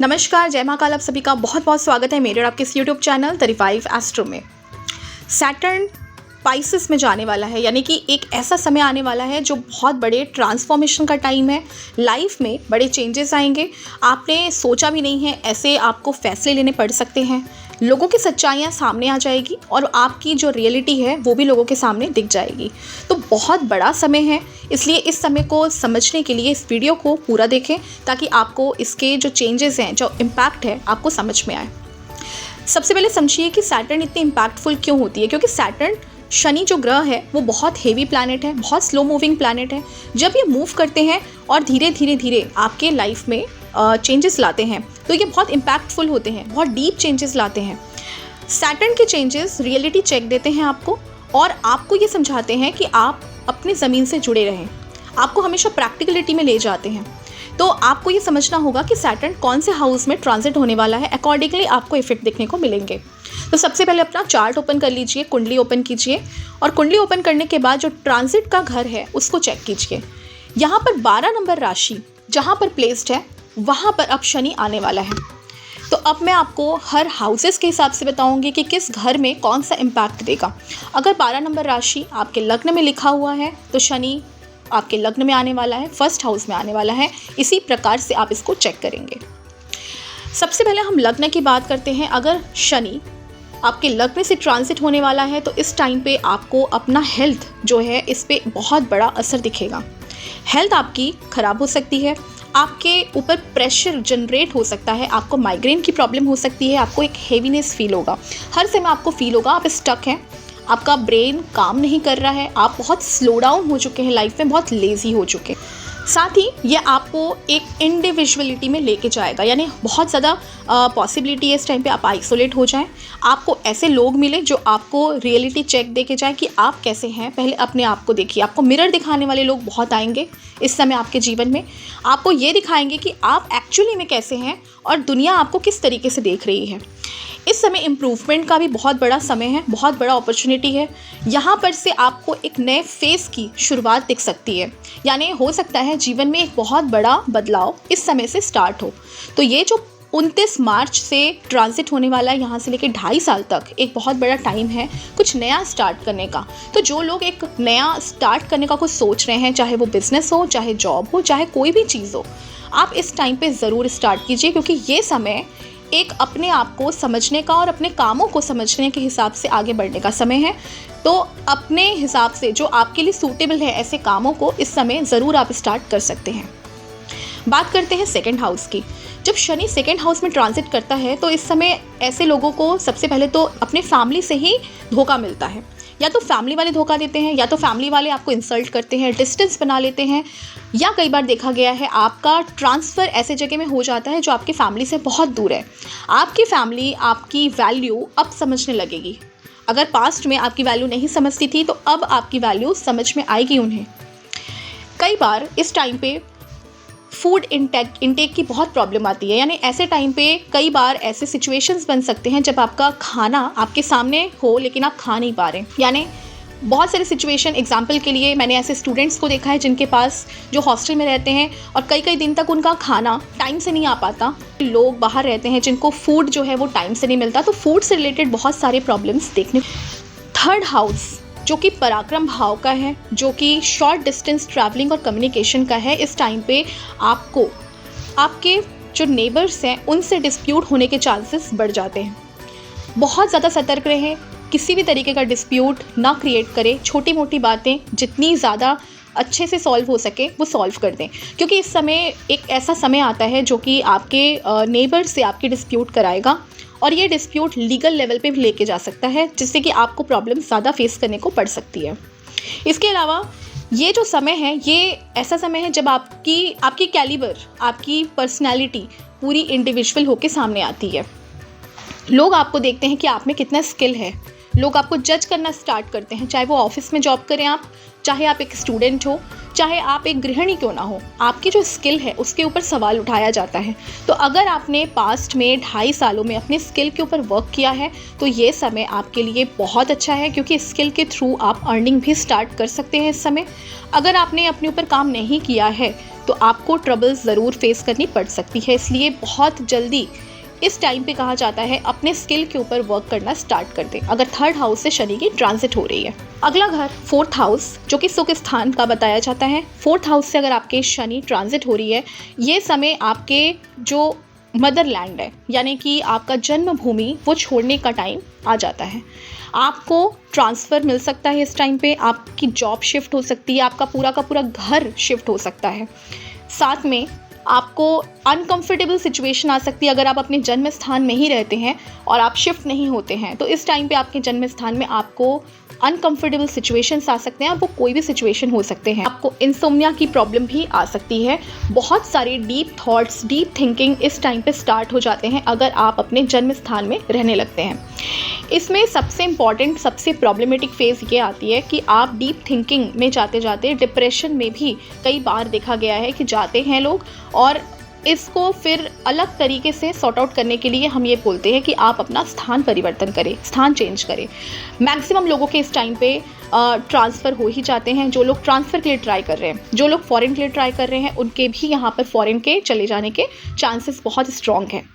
नमस्कार, जय महाकाल। आप सभी का बहुत बहुत स्वागत है मेरे और आपके इस यूट्यूब चैनल 35 एस्ट्रो में। सैटर्न पाइसेस में जाने वाला है, यानी कि एक ऐसा समय आने वाला है जो बहुत बड़े ट्रांसफॉर्मेशन का टाइम है। लाइफ में बड़े चेंजेस आएंगे, आपने सोचा भी नहीं है ऐसे आपको फैसले लेने पड़ सकते हैं। लोगों की सच्चाइयाँ सामने आ जाएगी और आपकी जो रियलिटी है वो भी लोगों के सामने दिख जाएगी। तो बहुत बड़ा समय है, इसलिए इस समय को समझने के लिए इस वीडियो को पूरा देखें ताकि आपको इसके जो चेंजेस हैं, जो इम्पैक्ट है, आपको समझ में आए। सबसे पहले समझिए कि सैटर्न इतनी इम्पैक्टफुल क्यों होती है, क्योंकि सैटर्न शनि जो ग्रह है वो बहुत हेवी प्लैनेट है, बहुत स्लो मूविंग प्लैनेट है। जब ये मूव करते हैं और धीरे धीरे आपके लाइफ में चेंजेस लाते हैं तो ये बहुत इम्पैक्टफुल होते हैं, बहुत डीप चेंजेस लाते हैं। सैटर्न के चेंजेस रियलिटी चेक देते हैं आपको और आपको ये समझाते हैं कि आप अपनी ज़मीन से जुड़े रहें, आपको हमेशा प्रैक्टिकलिटी में ले जाते हैं। तो आपको ये समझना होगा कि सैटर्न कौन से हाउस में ट्रांजिट होने वाला है, अकॉर्डिंगली आपको इफेक्ट देखने को मिलेंगे। तो सबसे पहले अपना चार्ट ओपन कर लीजिए, कुंडली ओपन कीजिए और कुंडली ओपन करने के बाद जो ट्रांजिट का घर है उसको चेक कीजिए। यहाँ पर 12 नंबर राशि जहाँ पर प्लेस्ड है वहाँ पर अब शनि आने वाला है। तो अब मैं आपको हर हाउसेस के हिसाब से बताऊंगी कि किस घर में कौन सा इम्पैक्ट देगा। अगर 12 नंबर राशि आपके लग्न में लिखा हुआ है तो शनि आपके लग्न में आने वाला है, फर्स्ट हाउस में आने वाला है। इसी प्रकार से आप इसको चेक करेंगे। सबसे पहले हम लग्न की बात करते हैं। अगर शनि आपके लग्न से ट्रांजिट होने वाला है तो इस टाइम पे आपको अपना हेल्थ जो है इस पे बहुत बड़ा असर दिखेगा। हेल्थ आपकी ख़राब हो सकती है, आपके ऊपर प्रेशर जनरेट हो सकता है, आपको माइग्रेन की प्रॉब्लम हो सकती है, आपको एक हेवीनेस फील होगा, हर समय आपको फील होगा आप स्टक हैं, आपका ब्रेन काम नहीं कर रहा है, आप बहुत स्लो डाउन हो चुके हैं लाइफ में, बहुत लेज़ी हो चुके हैं। साथ ही ये आपको एक इंडिविजुअलिटी में लेके जाएगा, यानी बहुत ज़्यादा पॉसिबिलिटी है इस टाइम पे आप आइसोलेट हो जाएं। आपको ऐसे लोग मिले जो आपको रियलिटी चेक दे के जाए कि आप कैसे हैं। पहले अपने आप को देखिए, आपको मिरर दिखाने वाले लोग बहुत आएंगे इस समय आपके जीवन में। आपको ये दिखाएंगे कि आप एक्चुअली में कैसे हैं और दुनिया आपको किस तरीके से देख रही है। इस समय इम्प्रूवमेंट का भी बहुत बड़ा समय है, बहुत बड़ा अपॉर्चुनिटी है। यहाँ पर से आपको एक नए फेज़ की शुरुआत दिख सकती है, यानी हो सकता है जीवन में एक बहुत बड़ा बदलाव इस समय से स्टार्ट हो। तो ये जो 29 मार्च से ट्रांजिट होने वाला है, यहाँ से लेकर 2.5 साल तक एक बहुत बड़ा टाइम है कुछ नया स्टार्ट करने का। तो जो लोग एक नया स्टार्ट करने का कुछ सोच रहे हैं, चाहे वो बिज़नेस हो, चाहे जॉब हो, चाहे कोई भी चीज़ हो, आप इस टाइम पे ज़रूर स्टार्ट कीजिए, क्योंकि ये समय एक अपने आप को समझने का और अपने कामों को समझने के हिसाब से आगे बढ़ने का समय है। तो अपने हिसाब से जो आपके लिए सूटेबल है ऐसे कामों को इस समय ज़रूर आप स्टार्ट कर सकते हैं। बात करते हैं सेकंड हाउस की। जब शनि सेकंड हाउस में ट्रांजिट करता है तो इस समय ऐसे लोगों को सबसे पहले तो अपने फैमिली से ही धोखा मिलता है। या तो फैमिली वाले धोखा देते हैं, या तो फैमिली वाले आपको इंसल्ट करते हैं, डिस्टेंस बना लेते हैं, या कई बार देखा गया है आपका ट्रांसफ़र ऐसे जगह में हो जाता है जो आपकी फैमिली से बहुत दूर है। आपकी फैमिली आपकी वैल्यू अब समझने लगेगी। अगर पास्ट में आपकी वैल्यू नहीं समझती थी तो अब आपकी वैल्यू समझ में आएगी उन्हें। कई बार इस टाइम पे फूड इंटेक की बहुत प्रॉब्लम आती है, यानी ऐसे टाइम पे कई बार ऐसे सिचुएशंस बन सकते हैं जब आपका खाना आपके सामने हो लेकिन आप खा नहीं पा रहे। यानी बहुत सारे सिचुएशन, एग्जाम्पल के लिए मैंने ऐसे स्टूडेंट्स को देखा है जिनके पास जो हॉस्टल में रहते हैं और कई दिन तक उनका खाना टाइम से नहीं आ पाता। लोग बाहर रहते हैं जिनको फूड जो है वो टाइम से नहीं मिलता, तो फूड से रिलेटेड बहुत सारे प्रॉब्लम्स देखने। थर्ड हाउस जो कि पराक्रम भाव का है, जो कि शॉर्ट डिस्टेंस ट्रैवलिंग और कम्युनिकेशन का है, इस टाइम पे आपको आपके जो नेबर्स हैं उनसे डिस्प्यूट होने के चांसेस बढ़ जाते हैं। बहुत ज़्यादा सतर्क रहें, किसी भी तरीके का डिस्प्यूट ना क्रिएट करें। छोटी मोटी बातें जितनी ज़्यादा अच्छे से सॉल्व हो सके वो सॉल्व कर दें, क्योंकि इस समय एक ऐसा समय आता है जो कि आपके नेबर से आपकी डिस्प्यूट कराएगा और ये डिस्प्यूट लीगल लेवल पे भी लेके जा सकता है, जिससे कि आपको प्रॉब्लम ज़्यादा फेस करने को पड़ सकती है। इसके अलावा ये जो समय है ये ऐसा समय है जब आपकी कैलिबर, आपकी पर्सनैलिटी पूरी इंडिविजुअल होके सामने आती है। लोग आपको देखते हैं कि आप में कितना स्किल है, लोग आपको जज करना स्टार्ट करते हैं। चाहे वो ऑफिस में जॉब करें आप, चाहे आप एक स्टूडेंट हो, चाहे आप एक गृहिणी क्यों ना हो, आपकी जो स्किल है उसके ऊपर सवाल उठाया जाता है। तो अगर आपने पास्ट में 2.5 सालों में अपने स्किल के ऊपर वर्क किया है तो ये समय आपके लिए बहुत अच्छा है, क्योंकि स्किल के थ्रू आप अर्निंग भी स्टार्ट कर सकते हैं इस समय। अगर आपने अपने ऊपर काम नहीं किया है तो आपको ट्रबल्स ज़रूर फेस करनी पड़ सकती है, इसलिए बहुत जल्दी इस टाइम पे कहा जाता है अपने स्किल के ऊपर वर्क करना स्टार्ट कर दें, अगर 3rd हाउस से शनि की ट्रांजिट हो रही है। अगला घर 4th हाउस, जो कि सुख स्थान का बताया जाता है। 4th हाउस से अगर आपके शनि ट्रांजिट हो रही है, ये समय आपके जो मदरलैंड है, यानी कि आपका जन्मभूमि, वो छोड़ने का टाइम आ जाता है। आपको ट्रांसफ़र मिल सकता है इस टाइम पे, आपकी जॉब शिफ्ट हो सकती है, आपका पूरा का पूरा घर शिफ्ट हो सकता है। साथ में आपको अनकंफर्टेबल सिचुएशन आ सकती है अगर आप अपने जन्म स्थान में ही रहते हैं और आप शिफ्ट नहीं होते हैं, तो इस टाइम पे आपके जन्म स्थान में आपको अनकंफर्टेबल सिचुएशंस आ सकते हैं। वो कोई भी सिचुएशन हो सकते हैं। आपको इंसोम्निया की प्रॉब्लम भी आ सकती है। बहुत सारे डीप थॉट्स, डीप थिंकिंग इस टाइम पे स्टार्ट हो जाते हैं अगर आप अपने जन्म स्थान में रहने लगते हैं। इसमें सबसे इम्पॉर्टेंट, सबसे प्रॉब्लमेटिक फेज़ ये आती है कि आप डीप थिंकिंग में जाते जाते डिप्रेशन में भी कई बार देखा गया है कि जाते हैं लोग, और इसको फिर अलग तरीके से सॉर्ट आउट करने के लिए हम ये बोलते हैं कि आप अपना स्थान परिवर्तन करें, स्थान चेंज करें। मैक्सिमम लोगों के इस टाइम पे ट्रांसफ़र हो ही जाते हैं। जो लोग ट्रांसफ़र के लिए ट्राई कर रहे हैं, जो लोग फॉरेन के लिए ट्राई कर रहे हैं, उनके भी यहाँ पर फॉरेन के चले जाने के चांसेस बहुत स्ट्रॉन्ग हैं।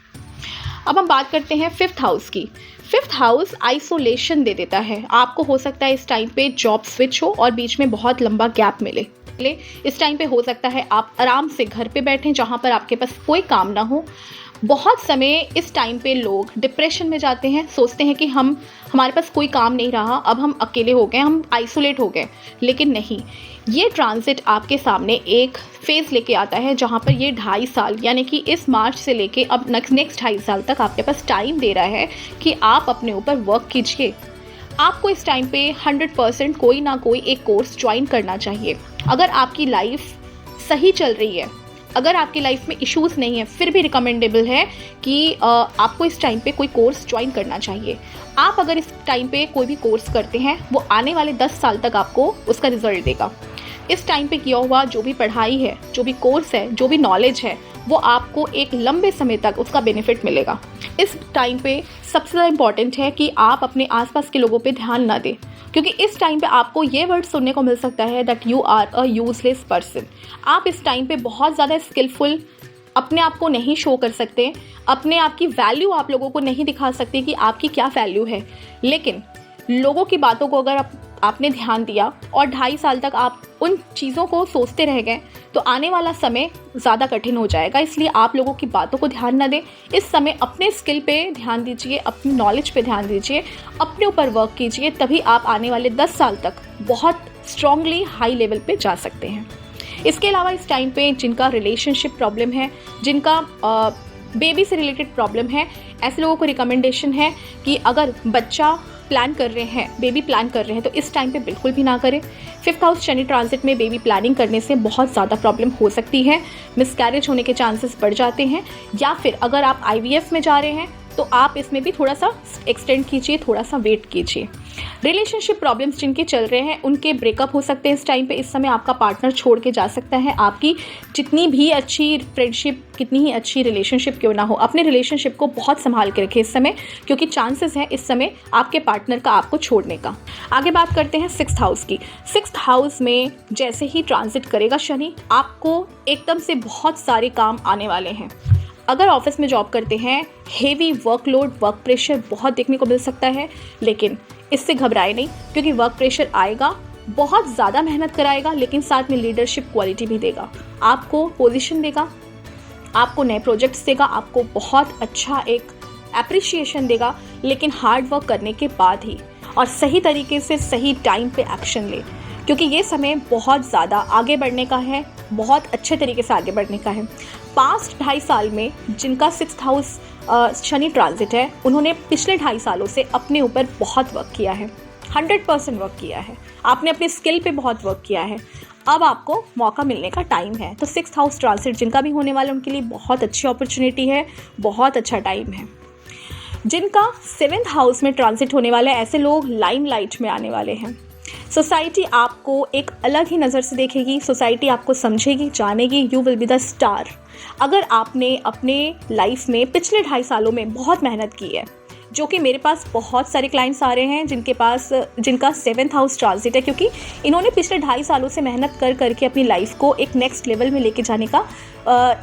अब हम बात करते हैं 5th हाउस की। 5th हाउस आइसोलेशन दे देता है। आपको हो सकता है इस टाइम पे जॉब स्विच हो और बीच में बहुत लंबा गैप मिले। इस टाइम पे हो सकता है आप आराम से घर पे बैठें जहाँ पर आपके पास कोई काम ना हो। बहुत समय इस टाइम पे लोग डिप्रेशन में जाते हैं, सोचते हैं कि हमारे पास कोई काम नहीं रहा, अब हम अकेले हो गए, हम आइसोलेट हो गए। लेकिन नहीं, ये ट्रांजिट आपके सामने एक फेज़ लेके आता है जहाँ पर ये 2.5 साल, यानी कि इस मार्च से लेके अब नेक्स्ट 2.5 साल तक आपके पास टाइम दे रहा है कि आप अपने ऊपर वर्क कीजिए। आपको इस टाइम पे 100% कोई ना कोई एक कोर्स ज्वाइन करना चाहिए। अगर आपकी लाइफ सही चल रही है, अगर आपकी लाइफ में इश्यूज नहीं है, फिर भी रिकमेंडेबल है कि आपको इस टाइम पे कोई कोर्स ज्वाइन करना चाहिए। आप अगर इस टाइम पे कोई भी कोर्स करते हैं, वो आने वाले 10 साल तक आपको उसका रिजल्ट देगा। इस टाइम पे किया हुआ जो भी पढ़ाई है, जो भी कोर्स है, जो भी नॉलेज है, वो आपको एक लंबे समय तक उसका बेनिफिट मिलेगा। इस टाइम पे सबसे ज़्यादा इम्पॉर्टेंट है कि आप अपने आसपास के लोगों पे ध्यान ना दें, क्योंकि इस टाइम पे आपको ये वर्ड सुनने को मिल सकता है that you are a useless person. आप इस टाइम पे बहुत ज़्यादा स्किलफुल अपने आप को नहीं शो कर सकते, अपने आप की वैल्यू आप लोगों को नहीं दिखा सकते कि आपकी क्या वैल्यू है। लेकिन लोगों की बातों को अगर आपने ध्यान दिया और 2.5 साल तक आप उन चीज़ों को सोचते रह गए, तो आने वाला समय ज़्यादा कठिन हो जाएगा। इसलिए आप लोगों की बातों को ध्यान न दें। इस समय अपने स्किल पे ध्यान दीजिए, अपनी नॉलेज पे ध्यान दीजिए, अपने ऊपर वर्क कीजिए, तभी आप आने वाले 10 साल तक बहुत स्ट्रांगली हाई लेवल पे जा सकते हैं। इसके अलावा इस टाइम पे जिनका रिलेशनशिप प्रॉब्लम है, जिनका बेबी से रिलेटेड प्रॉब्लम है, ऐसे लोगों को रिकमेंडेशन है कि अगर बच्चा प्लान कर रहे हैं, बेबी प्लान कर रहे हैं, तो इस टाइम पे बिल्कुल भी ना करें। 5th हाउस शनि ट्रांजिट में बेबी प्लानिंग करने से बहुत ज़्यादा प्रॉब्लम हो सकती है, मिसकैरेज होने के चांसेस बढ़ जाते हैं, या फिर अगर आप IVF में जा रहे हैं तो आप इसमें भी थोड़ा सा एक्सटेंड कीजिए, थोड़ा सा वेट कीजिए। रिलेशनशिप प्रॉब्लम्स जिनके चल रहे हैं उनके ब्रेकअप हो सकते हैं इस टाइम पे। इस समय आपका पार्टनर छोड़ के जा सकता है। आपकी जितनी भी अच्छी फ्रेंडशिप, कितनी ही अच्छी रिलेशनशिप क्यों ना हो, अपने रिलेशनशिप को बहुत संभाल के रखें इस समय, क्योंकि चांसेस हैं इस समय आपके पार्टनर का आपको छोड़ने का। आगे बात करते हैं 6th हाउस की। 6th हाउस में जैसे ही ट्रांजिट करेगा शनि, आपको एकदम से बहुत सारे काम आने वाले हैं। अगर ऑफिस में जॉब करते हैं, हेवी वर्कलोड, वर्क प्रेशर बहुत देखने को मिल सकता है, लेकिन इससे घबराए नहीं, क्योंकि वर्क प्रेशर आएगा, बहुत ज़्यादा मेहनत कराएगा, लेकिन साथ में लीडरशिप क्वालिटी भी देगा, आपको पोजीशन देगा, आपको नए प्रोजेक्ट्स देगा, आपको बहुत अच्छा एक एप्रिशिएशन देगा, लेकिन हार्ड वर्क करने के बाद ही, और सही तरीके से सही टाइम पे एक्शन ले, क्योंकि ये समय बहुत ज़्यादा आगे बढ़ने का है, बहुत अच्छे तरीके से आगे बढ़ने का है। पास्ट 2.5 साल में जिनका 6th हाउस शनि ट्रांजिट है, उन्होंने पिछले 2.5 सालों से अपने ऊपर बहुत वर्क किया है, 100% वर्क किया है, आपने अपने स्किल पे बहुत वर्क किया है। अब आपको मौका मिलने का टाइम है। तो 6th हाउस ट्रांजिट जिनका भी होने वाला है, उनके लिए बहुत अच्छी अपॉर्चुनिटी है, बहुत अच्छा टाइम है। जिनका 7th हाउस में ट्रांजिट होने वाला है, ऐसे लोग लाइमलाइट में आने वाले हैं। सोसाइटी आपको एक अलग ही नज़र से देखेगी, सोसाइटी आपको समझेगी, जानेगी। You will be the star. अगर आपने अपने लाइफ में पिछले 2.5 सालों में बहुत मेहनत की है, जो कि मेरे पास बहुत सारे क्लाइंट्स आ रहे हैं जिनका 7th हाउस ट्रांजिट है, क्योंकि इन्होंने पिछले 2.5 सालों से मेहनत कर करके अपनी लाइफ को एक नेक्स्ट लेवल में लेके जाने का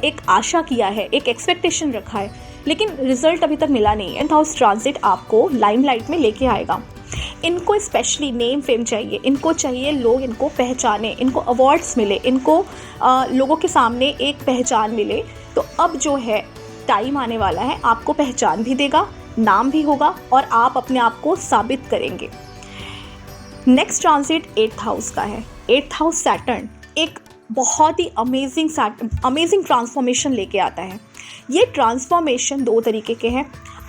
एक आशा किया है, एक एक्सपेक्टेशन रखा है, लेकिन रिजल्ट अभी तक मिला नहीं है। 10th हाउस ट्रांजिट आपको लाइमलाइट में लेके आएगा। इनको स्पेशली नेम फेम चाहिए, इनको चाहिए लोग इनको पहचाने, इनको अवार्ड्स मिले, इनको लोगों के सामने एक पहचान मिले। तो अब जो है टाइम आने वाला है, आपको पहचान भी देगा, नाम भी होगा और आप अपने आप को साबित करेंगे। नेक्स्ट ट्रांजिट 8th हाउस का है। 8th हाउस सैटर्न एक बहुत ही अमेजिंग ट्रांसफॉर्मेशन लेके आता है। ये ट्रांसफॉर्मेशन 2 तरीके के हैं।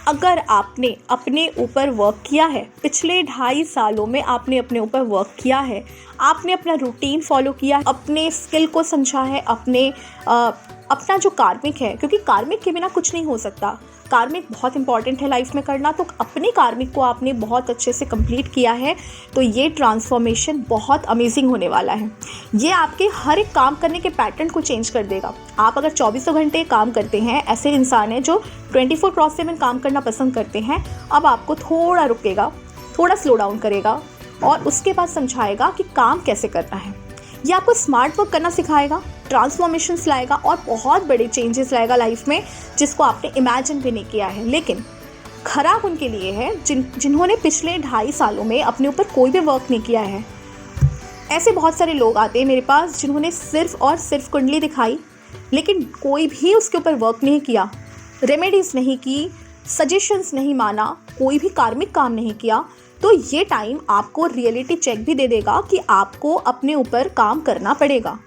अगर आपने अपने ऊपर वर्क किया है, पिछले 2.5 सालों में आपने अपने ऊपर वर्क किया है, आपने अपना रूटीन फॉलो किया, अपने स्किल को समझा है, अपना जो कार्मिक है, क्योंकि कार्मिक के बिना कुछ नहीं हो सकता, कार्मिक बहुत इंपॉर्टेंट है लाइफ में करना, तो अपने कार्मिक को आपने बहुत अच्छे से कंप्लीट किया है, तो ये ट्रांसफॉर्मेशन बहुत अमेजिंग होने वाला है। ये आपके हर एक काम करने के पैटर्न को चेंज कर देगा। आप अगर 24 घंटे काम करते हैं, ऐसे इंसान हैं जो 24/7 काम करना पसंद करते हैं, अब आपको थोड़ा रुकेगा, थोड़ा स्लो डाउन करेगा और उसके बाद समझाएगा कि काम कैसे करना है। ये आपको स्मार्ट वर्क करना सिखाएगा, ट्रांसफॉर्मेशंस लाएगा और बहुत बड़े चेंजेस लाएगा लाइफ में, जिसको आपने इमेजिन भी नहीं किया है। लेकिन खराब उनके लिए है जिन्होंने पिछले 2.5 सालों में अपने ऊपर कोई भी वर्क नहीं किया है। ऐसे बहुत सारे लोग आते हैं मेरे पास जिन्होंने सिर्फ और सिर्फ कुंडली दिखाई, लेकिन कोई भी उसके ऊपर वर्क नहीं किया, रेमेडीज़ नहीं की, सजेशंस नहीं माना, कोई भी कार्मिक काम नहीं किया। तो ये टाइम आपको रियलिटी चेक भी दे देगा कि आपको अपने ऊपर काम करना पड़ेगा।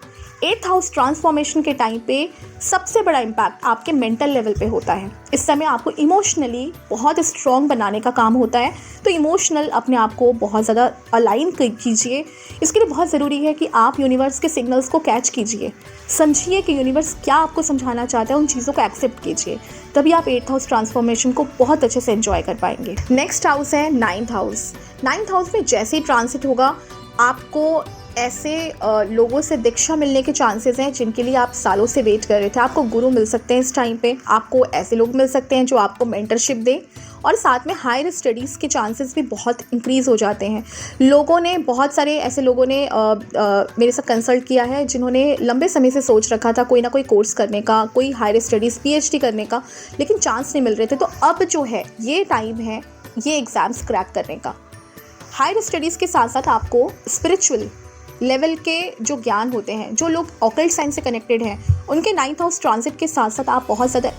8th हाउस ट्रांसफॉर्मेशन के टाइम पे सबसे बड़ा इम्पैक्ट आपके मेंटल लेवल पे होता है। इस समय आपको इमोशनली बहुत स्ट्रॉन्ग बनाने का काम होता है, तो इमोशनल अपने आप को बहुत ज़्यादा अलाइन कीजिए। इसके लिए बहुत ज़रूरी है कि आप यूनिवर्स के सिग्नल्स को कैच कीजिए, समझिए कि यूनिवर्स क्या आपको समझाना चाहता है, उन चीज़ों को एक्सेप्ट कीजिए, तभी आप 8th हाउस ट्रांसफॉर्मेशन को बहुत अच्छे से एंजॉय कर पाएंगे। नेक्स्ट हाउस है 9th हाउस। 9th हाउस में जैसे ही ट्रांसिट होगा, आपको ऐसे लोगों से दीक्षा मिलने के चांसेस हैं जिनके लिए आप सालों से वेट कर रहे थे। आपको गुरु मिल सकते हैं इस टाइम पे, आपको ऐसे लोग मिल सकते हैं जो आपको मेंटरशिप दें, और साथ में हायर स्टडीज़ के चांसेस भी बहुत इंक्रीज़ हो जाते हैं। बहुत सारे ऐसे लोगों ने मेरे साथ कंसल्ट किया है जिन्होंने लंबे समय से सोच रखा था कोई ना कोई कोर्स करने का, कोई हायर स्टडीज़ PhD करने का, लेकिन चांस नहीं मिल रहे थे। तो अब जो है ये टाइम है ये एग्ज़ाम्स क्रैक करने का। हायर स्टडीज़ के साथ साथ आपको स्पिरिचुअल लेवल के जो ज्ञान होते हैं, जो लोग ऑकल्ट साइंस से कनेक्टेड हैं, उनके 9th हाउस ट्रांजिट के साथ साथ आप बहुत ज़्यादा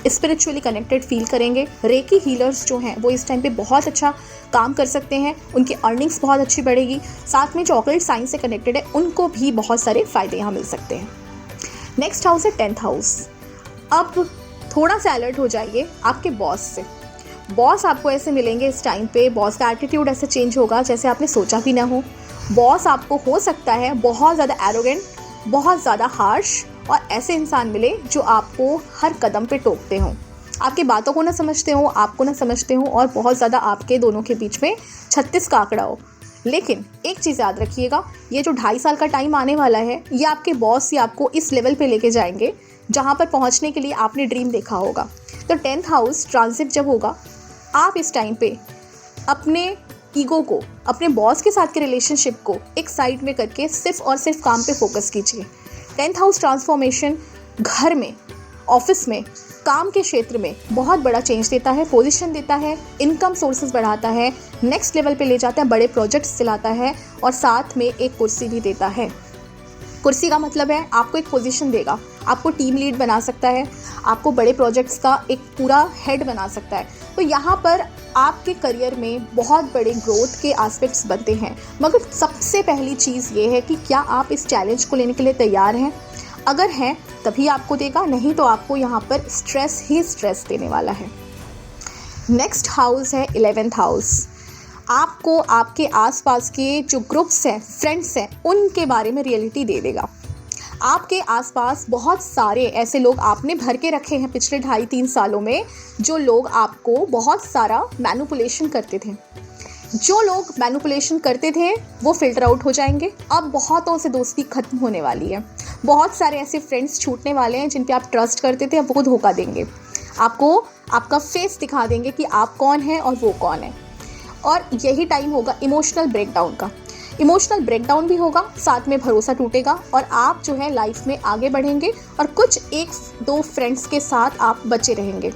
स्पिरिचुअली कनेक्टेड फील करेंगे। रेकी हीलर्स जो हैं वो इस टाइम पे बहुत अच्छा काम कर सकते हैं, उनकी अर्निंग्स बहुत अच्छी बढ़ेगी। साथ में जो ऑकल्ट साइंस से कनेक्टेड है उनको भी बहुत सारे फ़ायदे यहाँ मिल सकते हैं। नेक्स्ट हाउस है 10th हाउस। अब थोड़ा सा अलर्ट हो जाइए आपके बॉस से। बॉस आपको ऐसे मिलेंगे इस टाइम पे, बॉस का एटीट्यूड ऐसे चेंज होगा जैसे आपने सोचा भी ना हो। बॉस आपको हो सकता है बहुत ज़्यादा एरोगेंट, बहुत ज़्यादा हार्श, और ऐसे इंसान मिले जो आपको हर कदम पे टोकते हों, आपकी बातों को ना समझते हो, आपको ना समझते हो, और बहुत ज़्यादा आपके दोनों के बीच में 36 का आंकड़ा हो। लेकिन एक चीज़ याद रखिएगा, ये जो 2.5 साल का टाइम आने वाला है, ये आपके बॉस ही आपको इस लेवल पे लेके जाएंगे जहाँ पर पहुँचने के लिए आपने ड्रीम देखा होगा। तो 10th हाउस ट्रांजिट जब होगा, आप इस टाइम पे अपने ईगो को, अपने बॉस के साथ के रिलेशनशिप को एक साइड में करके सिर्फ और सिर्फ काम पे फोकस कीजिए। 10th हाउस ट्रांसफॉर्मेशन घर में, ऑफिस में, काम के क्षेत्र में बहुत बड़ा चेंज देता है, पोजीशन देता है, इनकम सोर्सेज बढ़ाता है, नेक्स्ट लेवल पे ले जाता है, बड़े प्रोजेक्ट्स दिलाता है, और साथ में एक कुर्सी भी देता है। कुर्सी का मतलब है आपको एक पोजीशन देगा, आपको टीम लीड बना सकता है, आपको बड़े प्रोजेक्ट्स का एक पूरा हेड बना सकता है। तो यहाँ पर आपके करियर में बहुत बड़े ग्रोथ के एस्पेक्ट्स बनते हैं, मगर सबसे पहली चीज़ ये है कि क्या आप इस चैलेंज को लेने के लिए तैयार हैं। अगर हैं तभी आपको देगा, नहीं तो आपको यहाँ पर स्ट्रेस ही स्ट्रेस देने वाला है। नेक्स्ट हाउस है 11th हाउस। आपको आपके आसपास के जो ग्रुप्स हैं, फ्रेंड्स हैं, उनके बारे में रियलिटी दे देगा। आपके आसपास बहुत सारे ऐसे लोग आपने भर के रखे हैं पिछले 2.5-3 सालों में, जो लोग आपको बहुत सारा मैनिपुलेशन करते थे। जो लोग मैनिपुलेशन करते थे वो फिल्टर आउट हो जाएंगे। अब बहुतों से दोस्ती खत्म होने वाली है। बहुत सारे ऐसे फ्रेंड्स छूटने वाले हैं जिन पे आप ट्रस्ट करते थे, अब वो धोखा देंगे। आपको आपका फेस दिखा देंगे कि आप कौन हैं और वो कौन है। और यही टाइम होगा इमोशनल ब्रेकडाउन का। इमोशनल ब्रेकडाउन भी होगा, साथ में भरोसा टूटेगा और आप जो है लाइफ में आगे बढ़ेंगे और कुछ 1-2 फ्रेंड्स के साथ आप बचे रहेंगे।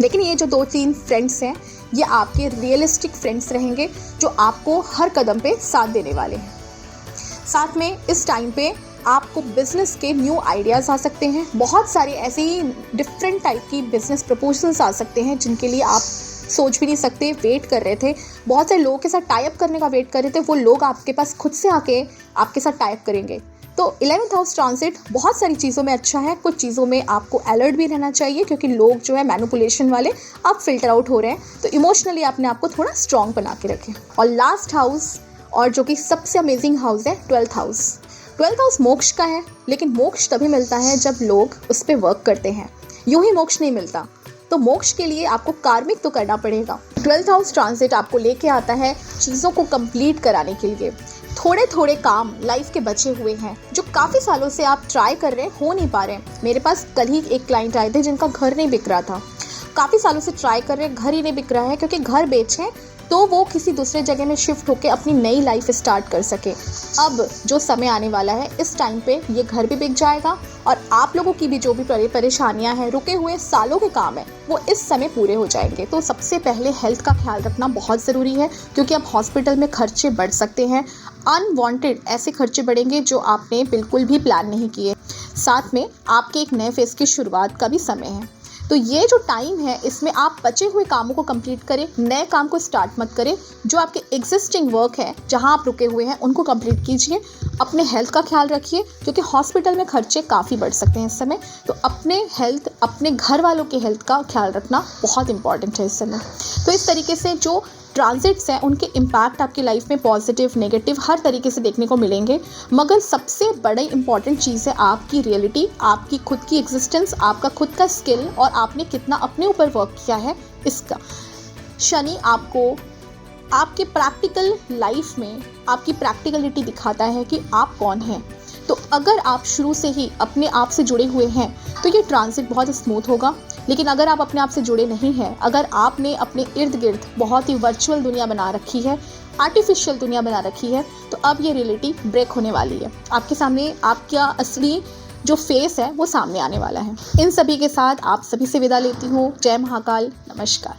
लेकिन ये जो 2-3 फ्रेंड्स हैं ये आपके रियलिस्टिक फ्रेंड्स रहेंगे जो आपको हर कदम पे साथ देने वाले हैं। साथ में इस टाइम पे आपको बिजनेस के न्यू आइडियाज़ आ सकते हैं। बहुत सारे ऐसे ही डिफरेंट टाइप की बिजनेस प्रपोजल्स आ सकते हैं जिनके लिए आप सोच भी नहीं सकते, वेट कर रहे थे। बहुत सारे लोगों के साथ टाई अप करने का वेट कर रहे थे, वो लोग आपके पास खुद से आके आपके साथ टाई अप करेंगे। तो 11th हाउस ट्रांसिट बहुत सारी चीज़ों में अच्छा है, कुछ चीज़ों में आपको अलर्ट भी रहना चाहिए क्योंकि लोग जो है मैनिपुलेशन वाले अब फिल्टर आउट हो रहे हैं। तो इमोशनली अपने आप को थोड़ा स्ट्रॉन्ग बना के रखें। और लास्ट हाउस और जो कि सबसे अमेजिंग हाउस है 12th हाउस। 12th हाउस मोक्ष का है, लेकिन मोक्ष तभी मिलता है जब लोग उस पर वर्क करते हैं। यूं ही मोक्ष नहीं मिलता, तो मोक्ष के लिए आपको कार्मिक तो करना पड़ेगा। 12th हाउस ट्रांसिट आपको लेके आता है चीज़ों को कंप्लीट कराने के लिए। थोड़े थोड़े काम लाइफ के बचे हुए हैं जो काफ़ी सालों से आप ट्राई कर रहे हैं, हो नहीं पा रहे हैं। मेरे पास कल ही एक क्लाइंट आए थे जिनका घर नहीं बिक रहा था। काफ़ी सालों से ट्राई कर रहे हैं, घर ही नहीं बिक रहा है क्योंकि घर बेचें तो वो किसी दूसरे जगह में शिफ्ट होकर अपनी नई लाइफ स्टार्ट कर सके। अब जो समय आने वाला है इस टाइम पे ये घर भी बिक जाएगा और आप लोगों की भी जो भी परेशानियां हैं, रुके हुए सालों के काम हैं, वो इस समय पूरे हो जाएंगे। तो सबसे पहले हेल्थ का ख्याल रखना बहुत ज़रूरी है क्योंकि अब हॉस्पिटल में खर्चे बढ़ सकते हैं। अनवांटेड ऐसे खर्चे बढ़ेंगे जो आपने बिल्कुल भी प्लान नहीं किए। साथ में आपके एक नए फेज़ की शुरुआत का भी समय है। तो ये जो टाइम है इसमें आप बचे हुए कामों को कंप्लीट करें, नए काम को स्टार्ट मत करें। जो आपके एग्जिस्टिंग वर्क है, जहां आप रुके हुए हैं, उनको कंप्लीट कीजिए। अपने हेल्थ का ख्याल रखिए क्योंकि हॉस्पिटल में खर्चे काफ़ी बढ़ सकते हैं इस समय। तो अपने हेल्थ, अपने घर वालों के हेल्थ का ख्याल रखना बहुत इंपॉर्टेंट है इस समय। तो इस तरीके से जो ट्रांजिट्स हैं उनके इम्पैक्ट आपकी लाइफ में पॉजिटिव, नेगेटिव हर तरीके से देखने को मिलेंगे। मगर सबसे बड़ी इंपॉर्टेंट चीज़ है आपकी रियलिटी, आपकी खुद की एग्जिस्टेंस, आपका खुद का स्किल और आपने कितना अपने ऊपर वर्क किया है इसका। शनि आपको आपके प्रैक्टिकल लाइफ में आपकी प्रैक्टिकलिटी दिखाता है कि आप कौन हैं। तो अगर आप शुरू से ही अपने आप से जुड़े हुए हैं तो ये ट्रांजिट बहुत स्मूथ होगा। लेकिन अगर आप अपने आप से जुड़े नहीं हैं, अगर आपने अपने इर्द गिर्द बहुत ही वर्चुअल दुनिया बना रखी है, आर्टिफिशियल दुनिया बना रखी है, तो अब ये रियलिटी ब्रेक होने वाली है। आपके सामने आपका असली जो फेस है वो सामने आने वाला है। इन सभी के साथ आप सभी से विदा लेती हूँ। जय महाकाल, नमस्कार।